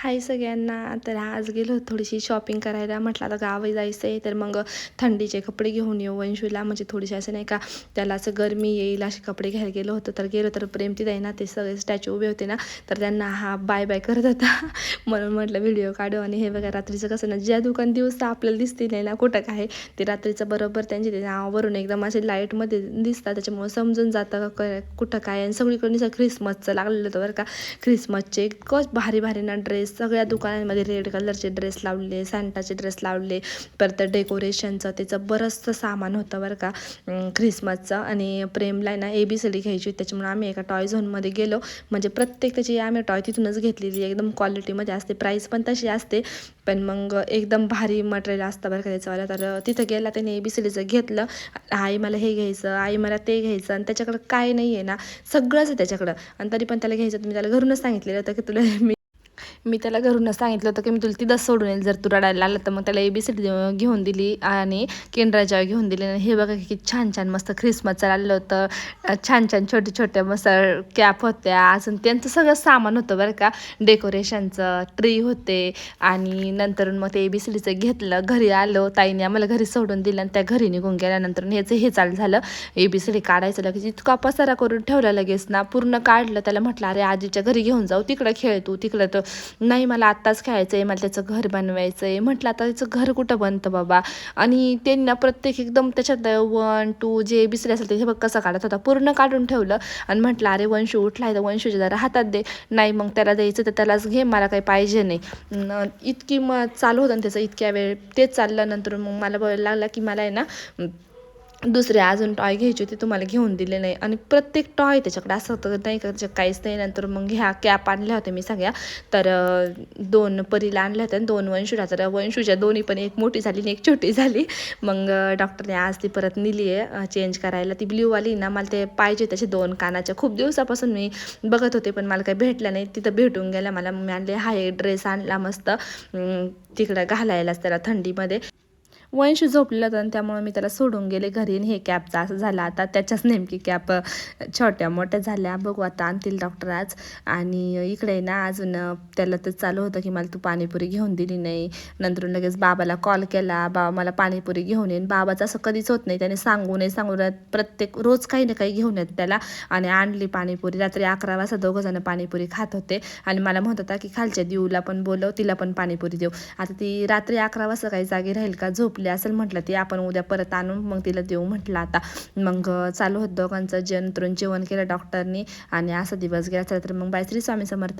हाय सगळ्यांना. तर आज गेलो थोडीशी शॉपिंग करायला. म्हटलं आता गावी जायचं आहे, तर मग थंडीचे कपडे घेऊन येऊ वंशूला. म्हणजे थोडीशी असं नाही का त्याला असं गरमी येईल असे कपडे घ्यायला गेलो होतो. तर गेलो तर प्रेम तिथे आहे ना, ते सगळे स्टॅच्यू उभे होते ना, तर त्यांना हा बाय बाय करत होता. म्हणून म्हटलं व्हिडिओ काढू. आणि हे बघा रात्रीचं कसं ना, ज्या दुकान दिवसा आपल्याला दिसते नाही ना कुठं काय, ते रात्रीचं बरोबर त्यांचे ते नावावरून एकदम असे लाईटमध्ये दिसतात. त्याच्यामुळे समजून जातं कुठं काय. आणि सगळीकडे ख्रिसमसचं लागलेलं होतं बरं का. ख्रिसमसचे इतकं भारी भारी ना ड्रेस, सगळ्या दुकानांमध्ये रेड कलरचे ड्रेस लावले, सॅन्टाचे ड्रेस लावले, परत डेकोरेशनचं त्याचं बरंचसं सामान होतं बरं का ख्रिसमसचं. आणि प्रेमला ना ABCD घ्यायची होती, त्याच्यामुळे आम्ही एका टॉय झोनमध्ये गेलो. म्हणजे प्रत्येक त्याची आम्ही टॉय तिथूनच घेतलेली. एकदम क्वालिटीमध्ये असते, प्राईस पण तशी असते, पण मग एकदम भारी मटेरियल असतं बरं का त्याच्यावाला. तर तिथं गेला त्याने ABCDचं घेतलं. आई मला हे घ्यायचं, आई मला ते घ्यायचं, आणि त्याच्याकडं काय नाही आहे ना, सगळंच आहे त्याच्याकडं. आणि तरी पण त्याला घ्यायचं. मी त्याला घरूनच सांगितलेलं होतं की तुला मी त्याला घरूनच सांगितलं होतं की मी तुला तिथंच सोडून येईल जर तू रडायला लागला तर. मग त्याला ABCD घेऊन दिली आणि किंडर जॉय घेऊन दिली. आणि हे बघा की छान छान मस्त ख्रिसमसचं आलेलं होतं. छान छान छोटे छोटे मस्त कॅप होत्या, अजून त्यांचं सगळं सामान होतं बरं का. डेकोरेशनचं ट्री होते. आणि नंतर मग ते ABCDचं घेतलं. घरी आलो, ताईने आम्हाला घरी सोडून दिलं आणि त्या घरी निघून गेल्यानंतर ह्याचं हे चालू झालं. ABCD काढायचं लगेच इतका पसारा करून ठेवला लगेच ना, पूर्ण काढलं. त्याला म्हटलं अरे आजीच्या घरी घेऊन जाऊ, तिकडं खेळ तू तिकडं. तर नाही मला आत्ताच खेळायचं आहे, मला त्याचं घर बनवायचं आहे. म्हटलं आता त्याचं घर कुठं बनतं बाबा. आणि त्यांना प्रत्येक एकदम त्याच्यात 1 2 जे ABCD असेल ते बघ कसं काढत होता, पूर्ण काढून ठेवलं. आणि म्हटलं अरे वंशू उठलाय तर वंशूच्या जरा हातात दे. नाही मग त्याला द्यायचं तर त्यालाच घे, मला काही पाहिजे नाही. इतकी मग चालू होतं ना त्याचं इतक्या वेळ तेच चाललं. नंतर मग मला बोलायला लागला की मला आहे ना दुसरे अजून टॉय घ्यायचे होते, तुम्हाला घेऊन दिले नाही. आणि प्रत्येक टॉय त्याच्याकडे असं होतं नाही का काहीच नाही. नंतर मग ह्या कॅप आणल्या होत्या मी सगळ्या. तर 2 परीला आणल्या होत्या आणि 2 वंशूला. तर वंशूच्या दोन्ही पण, एक मोठी झाली आणि एक छोटी झाली. मग डॉक्टरने आज ती परत नेली आहे चेंज करायला. ती ब्ल्यूवाली ना, मला ते पाहिजे त्याचे 2 कानाच्या. खूप दिवसापासून मी बघत होते पण मला काही भेटलं नाही. तिथं भेटून गेला मला. मी आणले, हा एक ड्रेस आणला मस्त तिकडं घालायलाच त्याला थंडीमध्ये. वंश झोपलेलं होतं आणि त्यामुळे मी त्याला सोडून गेले घरी. आणि हे कॅपचं असं झालं आता. त्याच्याच नेमकी कॅप छोट्या मोठ्या झाल्या. बघू आता आणतील डॉक्टर आज. आणि इकडे ना अजून त्याला तर चालू होतं की मला तू पाणीपुरी घेऊन दिली नाही. नंतर लगेच बाबाला कॉल केला, बाबा मला पाणीपुरी घेऊन येईन. बाबाचं असं कधीच होत नाही, त्याने सांगू प्रत्येक रोज काही ना काही घेऊन येत त्याला. आणि आणली पाणीपुरी. रात्री 11 वाजता दोघंजणं पाणीपुरी खात होते. आणि मला म्हणत होता की खालच्या दिऊला पण बोलव, तिला पण पाणीपुरी देऊ. आता ती रात्री 11 वाजता काही जागी राहील का, झोपली असेल. म्हटलं ती आपण उद्या परत आणून मग तिला देऊ म्हटलं आता. मग चालू होतं दोघांचं जेवण केलं डॉक्टरनी. आणि असा दिवस गेला. तर मग बाय. श्री स्वामी समर्थ.